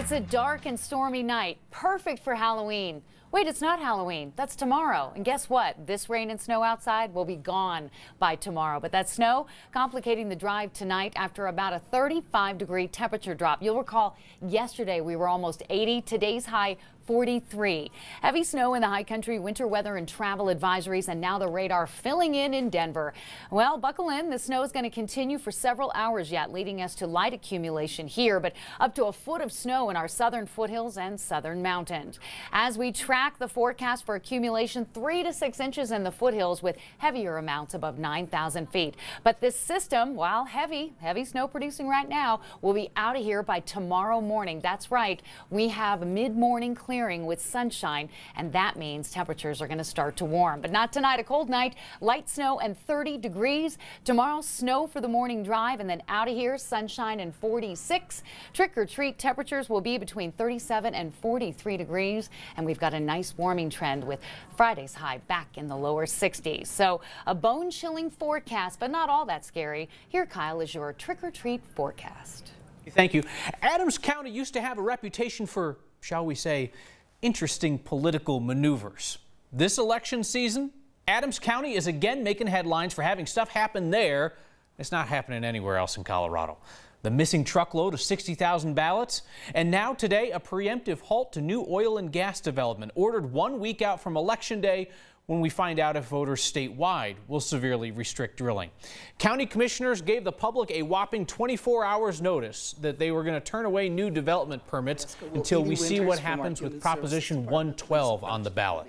It's a dark and stormy night, perfect for Halloween. Wait, it's not Halloween. That's tomorrow. And guess what? This rain and snow outside will be gone by tomorrow. But that snow complicating the drive tonight after about a 35-degree temperature drop. You'll recall yesterday we were almost 80. Today's high 43. Heavy snow in the high country, winter weather and travel advisories, and now the radar filling in Denver. Well, buckle in. The snow is going to continue for several hours yet, leading us to light accumulation here, but up to a foot of snow in our southern foothills and southern mountains. As we track the forecast for accumulation, 3 to 6 inches in the foothills with heavier amounts above 9,000 feet. But this system, while heavy snow producing right now, will be out of here by tomorrow morning. That's right. We have mid-morning clearing with sunshine, and that means temperatures are going to start to warm. But not tonight. A cold night, light snow and 30 degrees. Tomorrow, snow for the morning drive, and then out of here, sunshine and 46. Trick or treat temperatures will be between 37 and 43 degrees, and we've got a nice warming trend with Friday's high back in the lower 60s. So a bone-chilling forecast, but not all that scary. Here, Kyle, is your trick or treat forecast. Thank you. Adams County used to have a reputation for, shall we say, interesting political maneuvers. This election season, Adams County is again making headlines for having stuff happen there. It's not happening anywhere else in Colorado. The missing truckload of 60,000 ballots, and now today a preemptive halt to new oil and gas development ordered 1 week out from Election Day, when we find out if voters statewide will severely restrict drilling. County commissioners gave the public a whopping 24 hours notice that they were going to turn away new development permits until we see what happens with Proposition 112 on the ballot.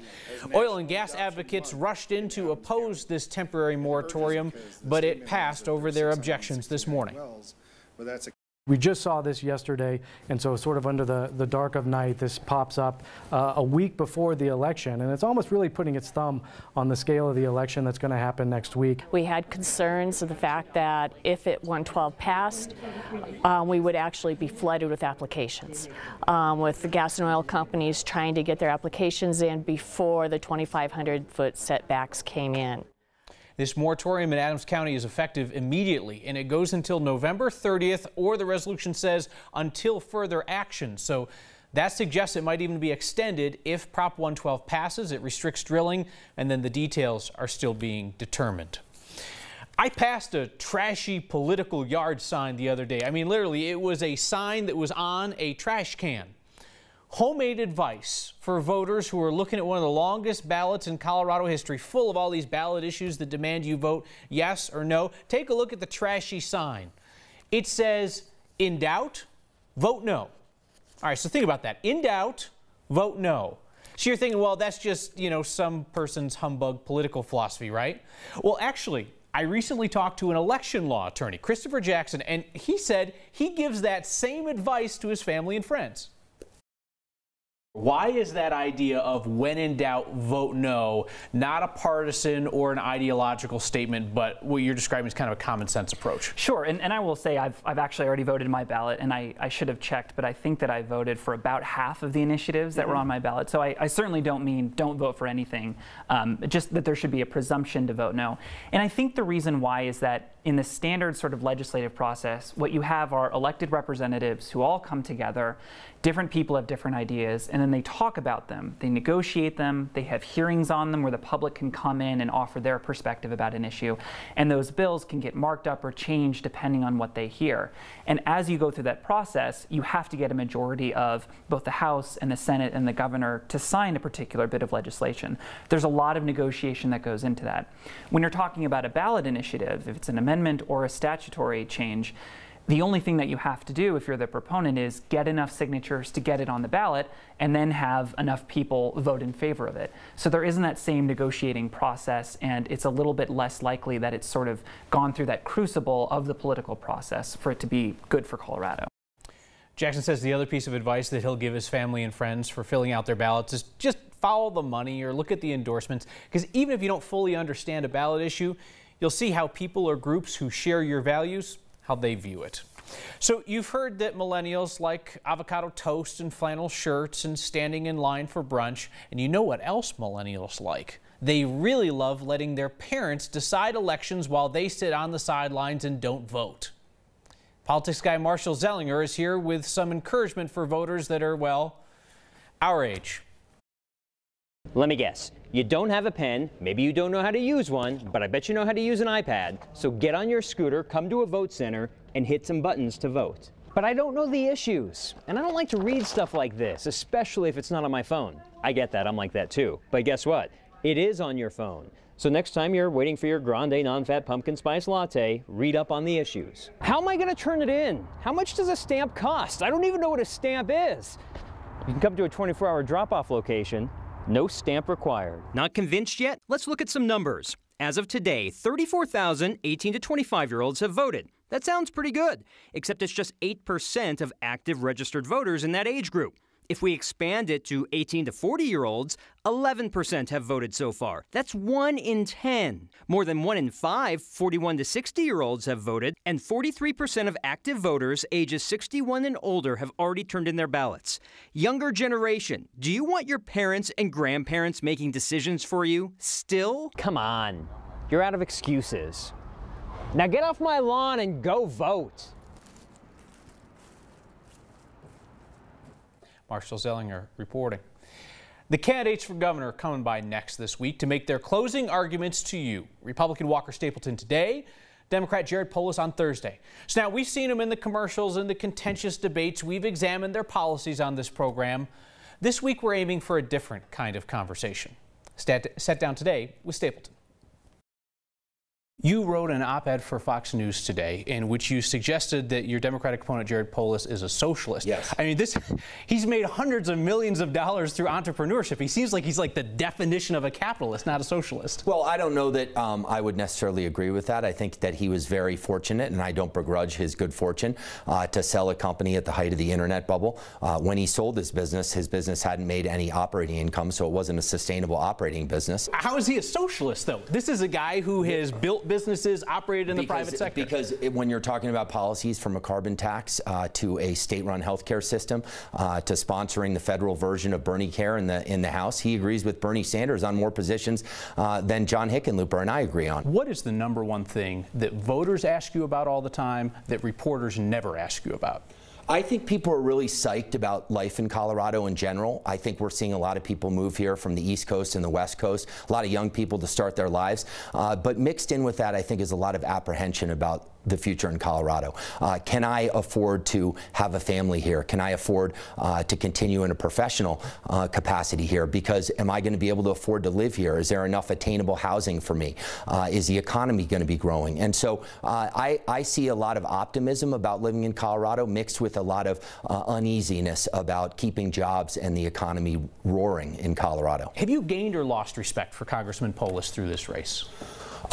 Oil and gas advocates rushed in to oppose this temporary moratorium, but it passed over their objections this morning. We just saw this yesterday, and so sort of under the dark of night, this pops up a week before the election, and it's almost really putting its thumb on the scale of the election that's going to happen next week. We had concerns of the fact that if 112 passed, we would actually be flooded with applications, with the gas and oil companies trying to get their applications in before the 2,500-foot setbacks came in. This moratorium in Adams County is effective immediately, and it goes until November 30th, or the resolution says until further action. So that suggests it might even be extended if Prop 112 passes. It restricts drilling, and then the details are still being determined. I passed a trashy political yard sign the other day. I mean, literally, it was a sign that was on a trash can. Homemade advice for voters who are looking at one of the longest ballots in Colorado history, full of all these ballot issues that demand you vote yes or no. Take a look at the trashy sign. It says, in doubt, vote no. All right, so think about that. In doubt, vote no. So you're thinking, well, that's just, some person's humbug political philosophy, right? Well, actually, I recently talked to an election law attorney, Christopher Jackson, and he said he gives that same advice to his family and friends. Why is that idea of when in doubt, vote no, not a partisan or an ideological statement, but what you're describing is kind of a common sense approach? Sure, and I will say I've actually already voted my ballot, and I should have checked, but I think that I voted for about half of the initiatives that were on my ballot. So I certainly don't mean don't vote for anything, just that there should be a presumption to vote no. And I think the reason why is that in the standard sort of legislative process, what you have are elected representatives who all come together. Different people have different ideas, and then they talk about them. They negotiate them. They have hearings on them where the public can come in and offer their perspective about an issue. And those bills can get marked up or changed depending on what they hear. And as you go through that process, you have to get a majority of both the House and the Senate and the governor to sign a particular bit of legislation. There's a lot of negotiation that goes into that. When you're talking about a ballot initiative, if it's an amendment or a statutory change, the only thing that you have to do if you're the proponent is get enough signatures to get it on the ballot and then have enough people vote in favor of it. So there isn't that same negotiating process, and it's a little bit less likely that it's sort of gone through that crucible of the political process for it to be good for Colorado. Jackson says the other piece of advice that he'll give his family and friends for filling out their ballots is just follow the money or look at the endorsements, because even if you don't fully understand a ballot issue, you'll see how people or groups who share your values, how they view it. So you've heard that millennials like avocado toast and flannel shirts and standing in line for brunch. And you know what else millennials like? They really love letting their parents decide elections while they sit on the sidelines and don't vote. Politics guy Marshall Zellinger is here with some encouragement for voters that are, well, our age. Let me guess. You don't have a pen, maybe you don't know how to use one, but I bet you know how to use an iPad. So get on your scooter, come to a vote center, and hit some buttons to vote. But I don't know the issues, and I don't like to read stuff like this, especially if it's not on my phone. I get that, I'm like that too. But guess what? It is on your phone. So next time you're waiting for your grande non-fat pumpkin spice latte, read up on the issues. How am I going to turn it in? How much does a stamp cost? I don't even know what a stamp is. You can come to a 24-hour drop-off location. No stamp required. Not convinced yet? Let's look at some numbers. As of today, 34,000 18 to 25-year-olds have voted. That sounds pretty good, except it's just 8% of active registered voters in that age group. If we expand it to 18 to 40-year-olds, 11% have voted so far. That's 1 in 10. More than 1 in 5 41 to 60-year-olds have voted, and 43% of active voters ages 61 and older have already turned in their ballots. Younger generation, do you want your parents and grandparents making decisions for you still? Come on, you're out of excuses. Now get off my lawn and go vote. Marshall Zellinger reporting. The candidates for governor are coming by next this week to make their closing arguments to you. Republican Walker Stapleton today, Democrat Jared Polis on Thursday. So now we've seen them in the commercials and the contentious debates. We've examined their policies on this program. This week we're aiming for a different kind of conversation. Sat down today with Stapleton. You wrote an op-ed for Fox News today in which you suggested that your Democratic opponent, Jared Polis, is a socialist. Yes. I mean, he's made hundreds of millions of dollars through entrepreneurship. He seems like he's like the definition of a capitalist, not a socialist. Well, I don't know that I would necessarily agree with that. I think that he was very fortunate, and I don't begrudge his good fortune, to sell a company at the height of the internet bubble. When he sold his business hadn't made any operating income, so it wasn't a sustainable operating business. How is he a socialist, though? This is a guy who has built businesses, operated in the private sector. Because when you're talking about policies from a carbon tax to a state-run healthcare system to sponsoring the federal version of Bernie Care in the House, he agrees with Bernie Sanders on more positions than John Hickenlooper and I agree on. What is the number one thing that voters ask you about all the time that reporters never ask you about? I think people are really psyched about life in Colorado in general. I think we're seeing a lot of people move here from the East Coast and the West Coast, a lot of young people to start their lives. But mixed in with that, I think, is a lot of apprehension about the future in Colorado. Can I afford to have a family here? Can I afford to continue in a professional capacity here? Because am I going to be able to afford to live here? Is there enough attainable housing for me? Is the economy going to be growing? And so I see a lot of optimism about living in Colorado mixed with a lot of uneasiness about keeping jobs and the economy roaring in Colorado. Have you gained or lost respect for Congressman Polis through this race?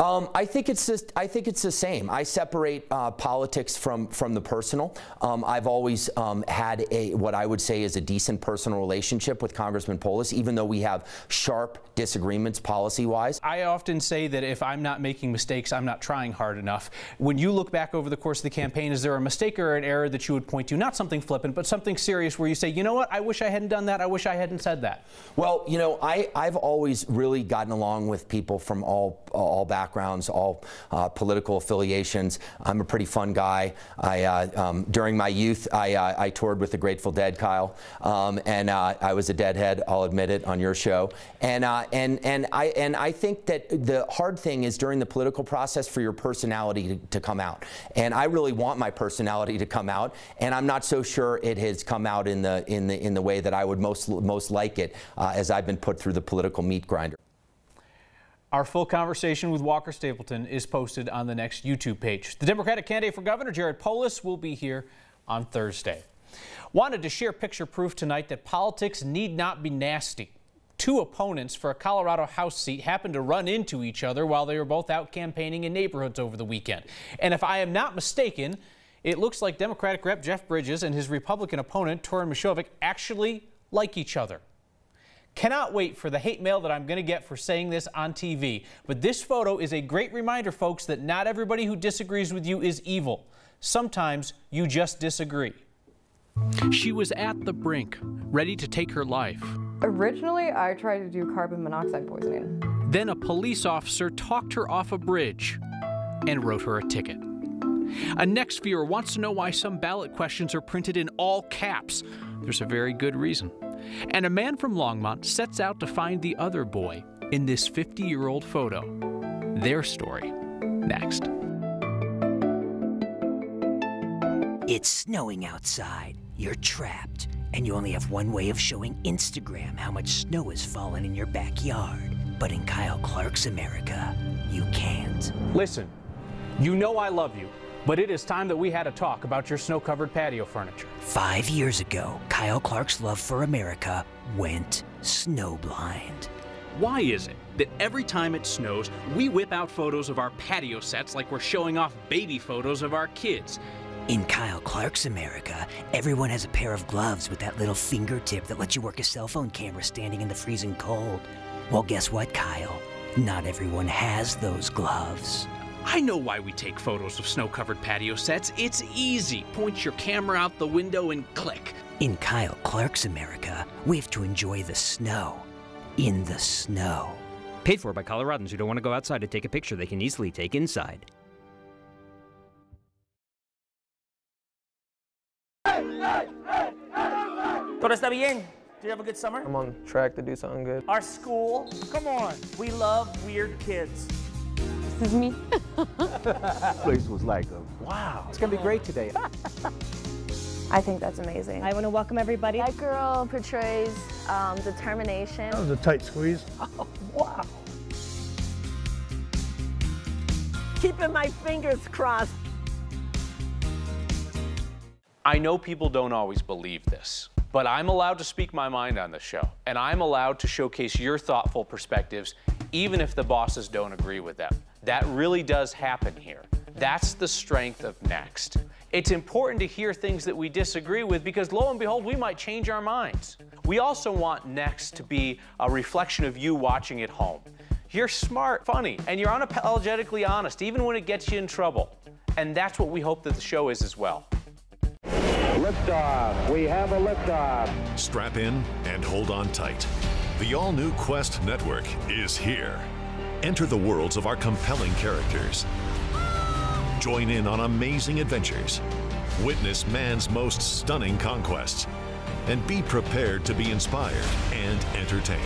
I think it's the same. I separate politics from the personal. I've always had what I would say is a decent personal relationship with Congressman Polis, even though we have sharp disagreements policy-wise. I often say that if I'm not making mistakes, I'm not trying hard enough. When you look back over the course of the campaign, is there a mistake or an error that you would point to? Not something flippant, but something serious where you say, you know what, I wish I hadn't done that. I wish I hadn't said that. Well, you know, I've always really gotten along with people from all backgrounds, all political affiliations. I'm a pretty fun guy. During my youth, I toured with the Grateful Dead, Kyle, and I was a Deadhead, I'll admit it, on your show. And I think that the hard thing is during the political process for your personality to come out. And I really want my personality to come out, and I'm not so sure it has come out in the way that I would most like it as I've been put through the political meat grinder. Our full conversation with Walker Stapleton is posted on the next YouTube page. The Democratic candidate for governor, Jared Polis, will be here on Thursday. Wanted to share picture proof tonight that politics need not be nasty. Two opponents for a Colorado House seat happened to run into each other while they were both out campaigning in neighborhoods over the weekend. And if I am not mistaken, it looks like Democratic Rep Jeff Bridges and his Republican opponent, Torin Mishovic, actually like each other. Cannot wait for the hate mail that I'm going to get for saying this on TV. But this photo is a great reminder, folks, that not everybody who disagrees with you is evil. Sometimes you just disagree. She was at the brink, ready to take her life. Originally, I tried to do carbon monoxide poisoning. Then a police officer talked her off a bridge and wrote her a ticket. A next viewer wants to know why some ballot questions are printed in all caps. There's a very good reason. And a man from Longmont sets out to find the other boy in this 50-year-old photo. Their story, next. It's snowing outside. You're trapped, and you only have one way of showing Instagram how much snow has fallen in your backyard. But in Kyle Clark's America, you can't. Listen, you know I love you, but it is time that we had a talk about your snow-covered patio furniture. 5 years ago, Kyle Clark's love for America went snowblind. Why is it that every time it snows, we whip out photos of our patio sets like we're showing off baby photos of our kids? In Kyle Clark's America, everyone has a pair of gloves with that little fingertip that lets you work a cell phone camera standing in the freezing cold. Well, guess what, Kyle? Not everyone has those gloves. I know why we take photos of snow-covered patio sets. It's easy. Point your camera out the window and click. In Kyle Clark's America, we have to enjoy the snow. In the snow. Paid for by Coloradans who don't want to go outside to take a picture they can easily take inside. Todo está bien. Did you have a good summer? I'm on track to do something good. Our school, come on. We love weird kids. This is me. Place was like wow. It's gonna be great today. I think that's amazing. I want to welcome everybody. That girl portrays determination. That was a tight squeeze. Oh, wow. Keeping my fingers crossed. I know people don't always believe this, but I'm allowed to speak my mind on this show, and I'm allowed to showcase your thoughtful perspectives, even if the bosses don't agree with them. That really does happen here. That's the strength of Next. It's important to hear things that we disagree with because, lo and behold, we might change our minds. We also want Next to be a reflection of you watching at home. You're smart, funny, and you're unapologetically honest, even when it gets you in trouble. And that's what we hope that the show is as well. Liftoff. We have a liftoff. Strap in and hold on tight. The all-new Quest Network is here. Enter the worlds of our compelling characters. Join in on amazing adventures. Witness man's most stunning conquests. And be prepared to be inspired and entertained.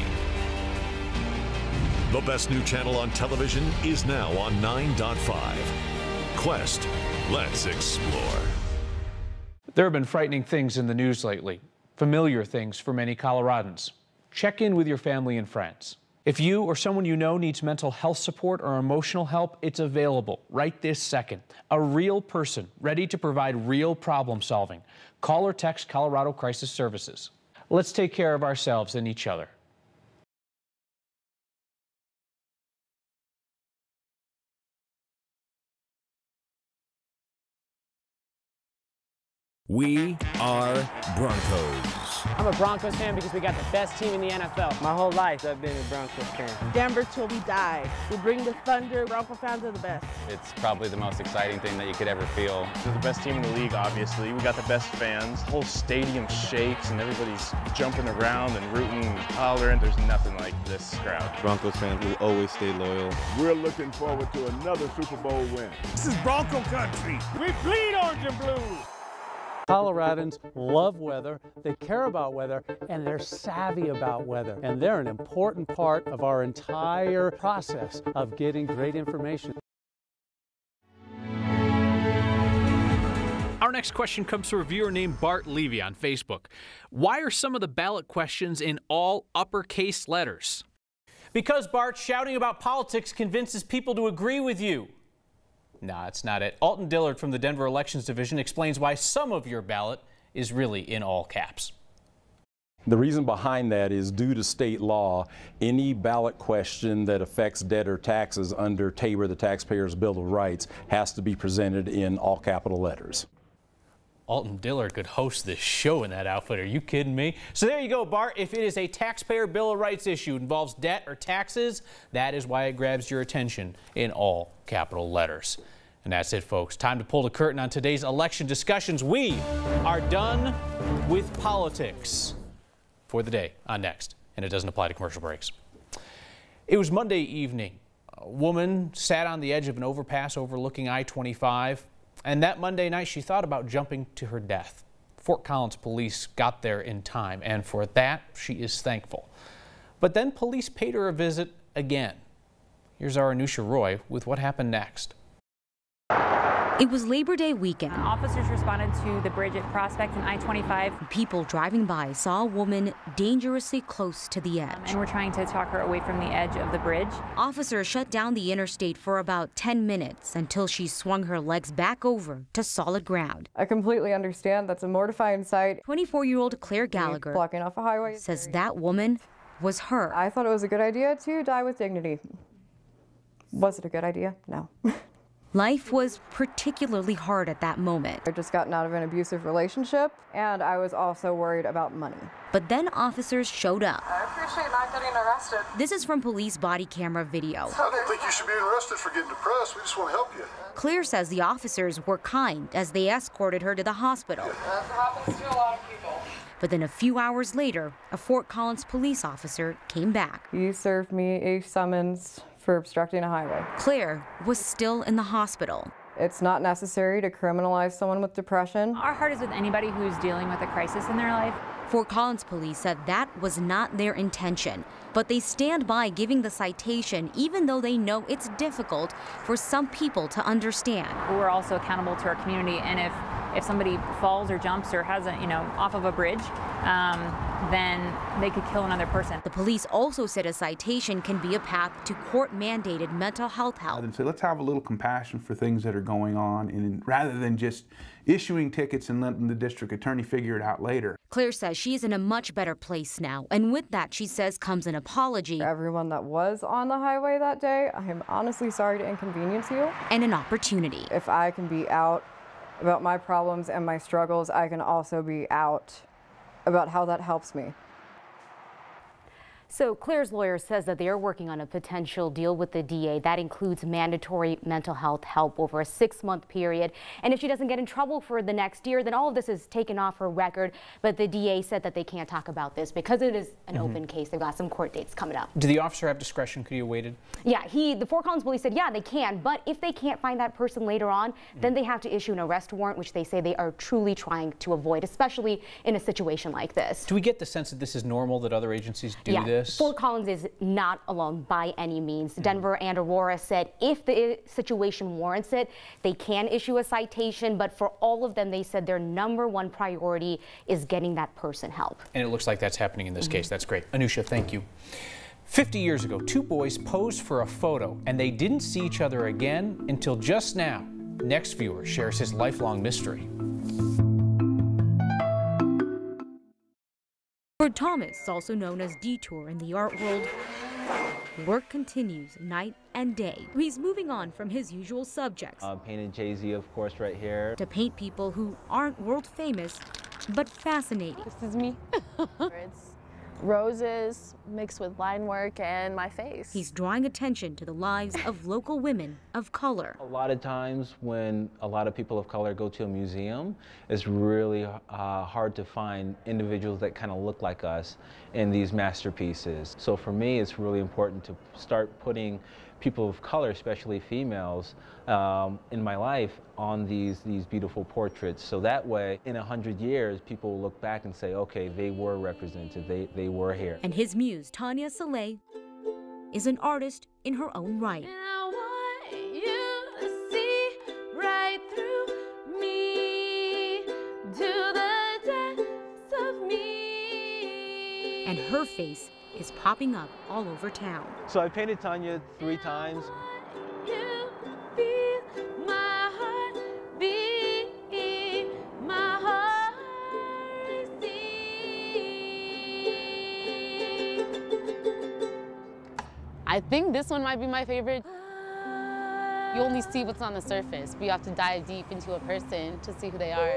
The best new channel on television is now on 9.5. Quest, let's explore. There have been frightening things in the news lately, familiar things for many Coloradans. Check in with your family and friends. If you or someone you know needs mental health support or emotional help, it's available right this second. A real person ready to provide real problem solving. Call or text Colorado Crisis Services. Let's take care of ourselves and each other. We are Broncos. I'm a Broncos fan because we got the best team in the NFL. My whole life I've been a Broncos fan. Denver till we die. We bring the thunder. Bronco fans are the best. It's probably the most exciting thing that you could ever feel. They're the best team in the league, obviously. We got the best fans. The whole stadium shakes and everybody's jumping around and rooting and hollering. There's nothing like this crowd. Broncos fans will always stay loyal. We're looking forward to another Super Bowl win. This is Bronco country. We bleed orange and blue. Coloradans love weather, they care about weather, and they're savvy about weather. And they're an important part of our entire process of getting great information. Our next question comes from a viewer named Bart Levy on Facebook. Why are some of the ballot questions in all uppercase letters? Because, Bart, shouting about politics convinces people to agree with you. Nah, it's not it. Alton Dillard from the Denver Elections Division explains why some of your ballot is really in all caps. The reason behind that is due to state law, any ballot question that affects debt or taxes under TABOR, the Taxpayers' Bill of Rights, has to be presented in all capital letters. Alton Dillard could host this show in that outfit. Are you kidding me? So there you go, Bart. If it is a Taxpayer Bill of Rights issue, involves debt or taxes, that is why it grabs your attention in all capital letters. And that's it, folks. Time to pull the curtain on today's election discussions. We are done with politics for the day on Next, and it doesn't apply to commercial breaks. It was Monday evening. A woman sat on the edge of an overpass overlooking I-25. And that Monday night, she thought about jumping to her death. Fort Collins police got there in time, and for that, she is thankful. But then police paid her a visit again. Here's our Anusha Roy with what happened next. It was Labor Day weekend. Officers responded to the bridge at Prospect and I-25. People driving by saw a woman dangerously close to the edge. And we're trying to talk her away from the edge of the bridge. Officers shut down the interstate for about 10 minutes until she swung her legs back over to solid ground. I completely understand. That's a mortifying sight. 24-year-old Claire Gallagher blocking off a highway says that woman was her. I thought it was a good idea to die with dignity. Was it a good idea? No. Life was particularly hard at that moment. I had just gotten out of an abusive relationship, and I was also worried about money. But then officers showed up. I appreciate not getting arrested. This is from police body camera video. I don't think you should be arrested for getting depressed. We just want to help you. Claire says the officers were kind as they escorted her to the hospital. That happens to a lot of people. But then a few hours later, a Fort Collins police officer came back. He served me a summons for obstructing a highway. Claire was still in the hospital. It's not necessary to criminalize someone with depression. Our heart is with anybody who's dealing with a crisis in their life. Fort Collins police said that was not their intention, but they stand by giving the citation even though they know it's difficult for some people to understand. We're also accountable to our community, and if somebody falls or jumps or has off of a bridge, then they could kill another person. The police also said a citation can be a path to court-mandated mental health help. So let's have a little compassion for things that are going on, and rather than just issuing tickets and letting the district attorney figure it out later. Claire says she's in a much better place now, and with that, she says, comes an apology. Everyone that was on the highway that day, I am honestly sorry to inconvenience you. And an opportunity. If I can be out about my problems and my struggles, I can also be out about how that helps me. So Claire's lawyer says that they are working on a potential deal with the DA that includes mandatory mental health help over a 6-month period. And if she doesn't get in trouble for the next year, then all of this is taken off her record. But the DA said that they can't talk about this because it is an open case. They've got some court dates coming up. Do the officer have discretion? Could he have waited? Yeah, the Fort Collins police said, yeah, they can. But if they can't find that person later on, then they have to issue an arrest warrant, which they say they are truly trying to avoid, especially in a situation like this. Do we get the sense that this is normal, that other agencies do this? Fort Collins is not alone by any means. Denver and Aurora said if the situation warrants it, they can issue a citation, but for all of them, they said their #1 priority is getting that person help. And it looks like that's happening in this case. That's great. Anusha, thank you. 50 years ago, 2 boys posed for a photo, and they didn't see each other again until just now. Next viewer shares his lifelong mystery. For Thomas, also known as Detour in the art world, work continues night and day. He's moving on from his usual subjects. Painted Jay-Z, of course, right here. To paint people who aren't world famous, but fascinating. This is me. It's roses mixed with line work and my face. He's drawing attention to the lives of local women of color. A lot of times when a lot of people of color go to a museum, it's really hard to find individuals that kind of look like us in these masterpieces. So for me, it's really important to start putting people of color, especially females, in my life on these beautiful portraits. So that way, in 100 years, people will look back and say, okay, they were represented, they were here. And his muse, Tanya Saleh, is an artist in her own right. And her face is popping up all over town. So I painted Tanya 3 times. I think this one might be my favorite. You only see what's on the surface, but you have to dive deep into a person to see who they are.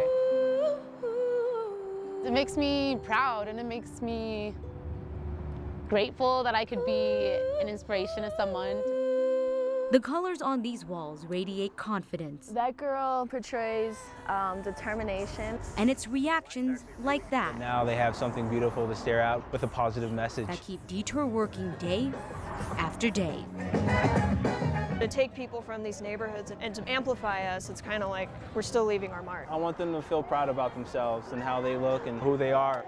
It makes me proud and it makes me grateful that I could be an inspiration to someone. The colors on these walls radiate confidence. That girl portrays determination. And it's reactions like that. Now they have something beautiful to stare at with a positive message. That keep Detour working day after day. To take people from these neighborhoods and to amplify us, it's kind of like we're still leaving our mark. I want them to feel proud about themselves and how they look and who they are.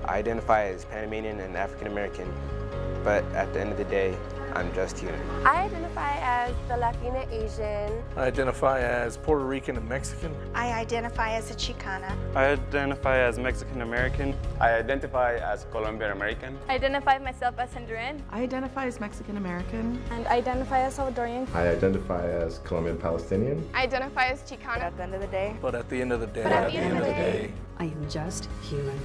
I identify as Panamanian and African American, but at the end of the day, I'm just human. I identify as the Latina Asian. I identify as Puerto Rican and Mexican. I identify as a Chicana. I identify as Mexican American. I identify as Colombian American. I identify myself as Honduran. I identify as Mexican American. And I identify as Salvadorian. I identify as Colombian Palestinian. I identify as Chicana. At the end of the day. But at the end of the day. I am just human.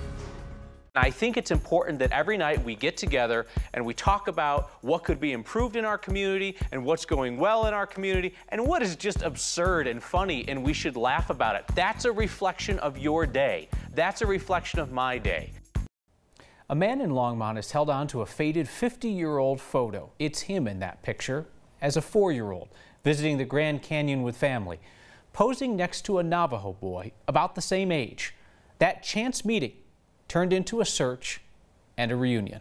I think it's important that every night we get together and we talk about what could be improved in our community and what's going well in our community and what is just absurd and funny and we should laugh about it. That's a reflection of your day. That's a reflection of my day. A man in Longmont has held on to a faded 50-year-old photo. It's him in that picture as a 4-year-old visiting the Grand Canyon with family, posing next to a Navajo boy about the same age. That chance meeting turned into a search and a reunion.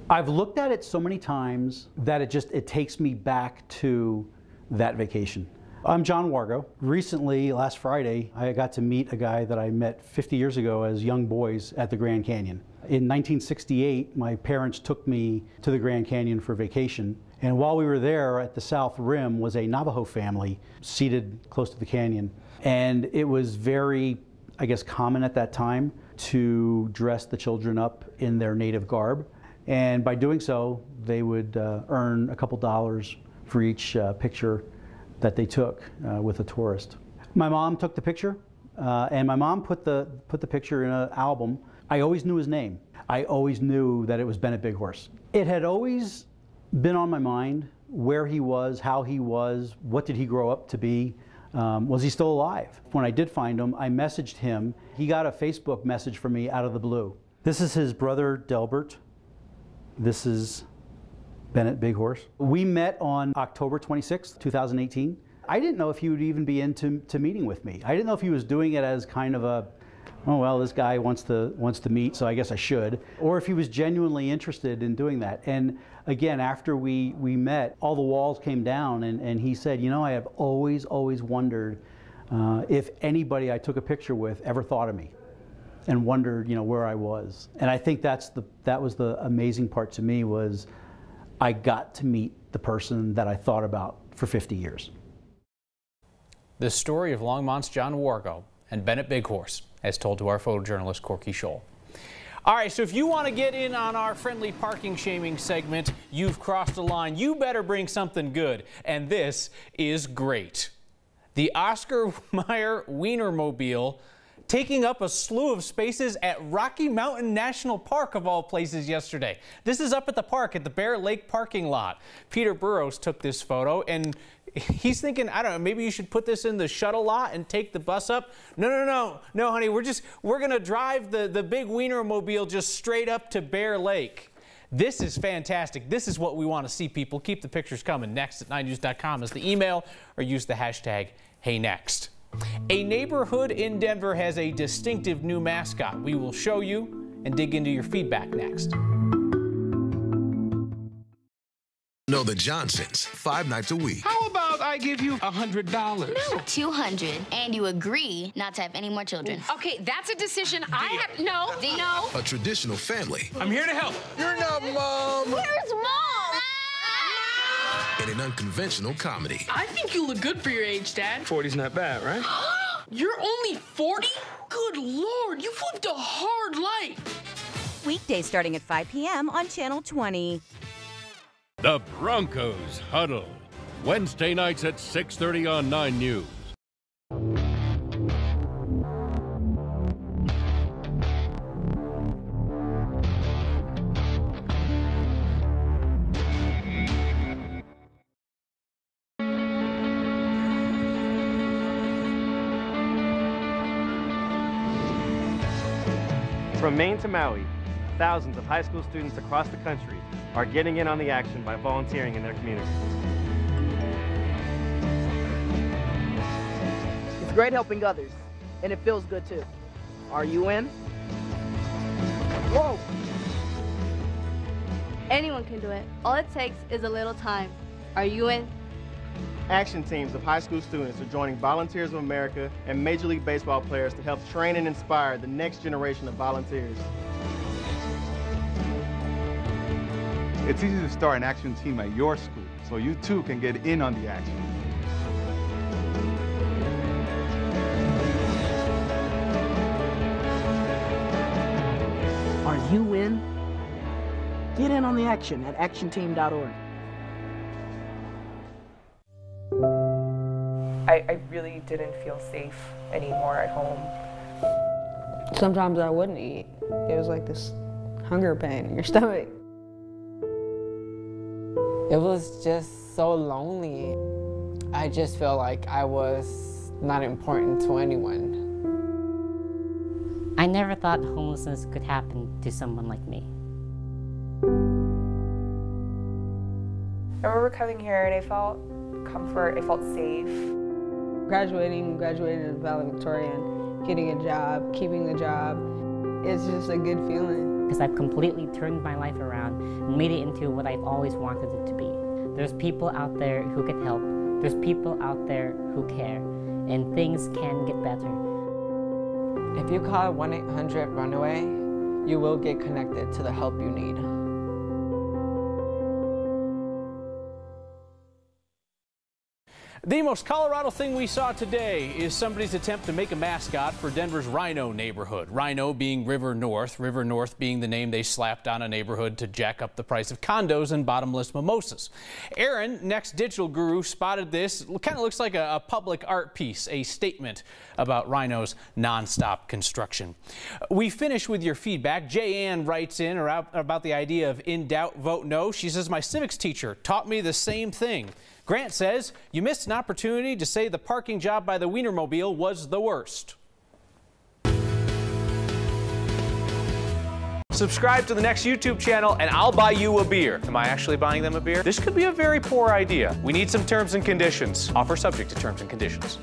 I've looked at it so many times that it takes me back to that vacation. I'm John Wargo. Recently, last Friday, I got to meet a guy that I met 50 years ago as young boys at the Grand Canyon. In 1968, my parents took me to the Grand Canyon for vacation. And while we were there, at the south rim was a Navajo family seated close to the canyon. And it was very, I guess, common at that time to dress the children up in their native garb. And by doing so, they would earn a couple dollars for each picture that they took with a tourist. My mom took the picture, and my mom put the picture in an album. I always knew his name. I always knew that it was Bennett Big Horse. It had always been on my mind where he was, how he was, what did he grow up to be. Was he still alive? When I did find him, I messaged him. He got a Facebook message from me out of the blue. This is his brother, Delbert. This is Bennett Big Horse. We met on October 26, 2018. I didn't know if he would even be into meeting with me. I didn't know if he was doing it as kind of a, oh, well, this guy wants to meet, so I guess I should, or if he was genuinely interested in doing that. And again, after we met, all the walls came down, and he said, you know, I have always wondered if anybody I took a picture with ever thought of me and wondered, you know, where I was. And I think that was the amazing part to me, was I got to meet the person that I thought about for 50 years. The story of Longmont's John Wargo and Bennett Big Horse, as told to our photojournalist Corky Scholl. All right, so if you want to get in on our friendly parking shaming segment, you've crossed the line. You better bring something good, and this is great. The Oscar Mayer Wienermobile taking up a slew of spaces at Rocky Mountain National Park, of all places, yesterday. This is up at the park at the Bear Lake parking lot. Peter Burrows took this photo, and he's thinking, I don't know, maybe you should put this in the shuttle lot and take the bus up. No, honey, we're gonna drive the big Wienermobile just straight up to Bear Lake. This is fantastic. This is what we want to see, people. Keep the pictures coming. next@9news.com is the email, or use the hashtag #HeyNext. A neighborhood in Denver has a distinctive new mascot. We will show you and dig into your feedback next. Know the Johnsons 5 nights a week. How about I give you $100? No, $200. And you agree not to have any more children. Okay, that's a decision I have. No. A traditional family. I'm here to help. You're not Mom. Where's Mom? And an unconventional comedy. I think you look good for your age, Dad. 40's not bad, right? You're only 40? Good Lord, you've lived a hard life. Weekdays starting at 5 p.m. on Channel 20. The Broncos Huddle. Wednesday nights at 6:30 on 9 News. From Maine to Maui, thousands of high school students across the country are getting in on the action by volunteering in their communities. It's great helping others, and it feels good too. Are you in? Whoa! Anyone can do it. All it takes is a little time. Are you in? Action teams of high school students are joining Volunteers of America and Major League Baseball players to help train and inspire the next generation of volunteers. It's easy to start an action team at your school, so you too can get in on the action. Are you in? Get in on the action at actionteam.org. I really didn't feel safe anymore at home. Sometimes I wouldn't eat. It was like this hunger pain in your stomach. It was just so lonely. I just felt like I was not important to anyone. I never thought homelessness could happen to someone like me. I remember coming here and I felt comfort, I felt safe. Graduating to valedictorian, getting a job, keeping the job, it's just a good feeling. Because I've completely turned my life around and made it into what I've always wanted it to be. There's people out there who can help. There's people out there who care. And things can get better. If you call 1-800-RUNAWAY, you will get connected to the help you need. The most Colorado thing we saw today is somebody's attempt to make a mascot for Denver's Rhino neighborhood. Rhino being River North being the name they slapped on a neighborhood to jack up the price of condos and bottomless mimosas. Aaron, next digital guru, spotted this. It kind of looks like a public art piece, a statement about Rhino's nonstop construction. We finish with your feedback. Jay Ann writes in about the idea of in doubt, vote no. She says, my civics teacher taught me the same thing. Grant says, you missed an opportunity to say the parking job by the Wienermobile was the worst. Subscribe to the next YouTube channel and I'll buy you a beer. Am I actually buying them a beer? This could be a very poor idea. We need some terms and conditions. Offer subject to terms and conditions.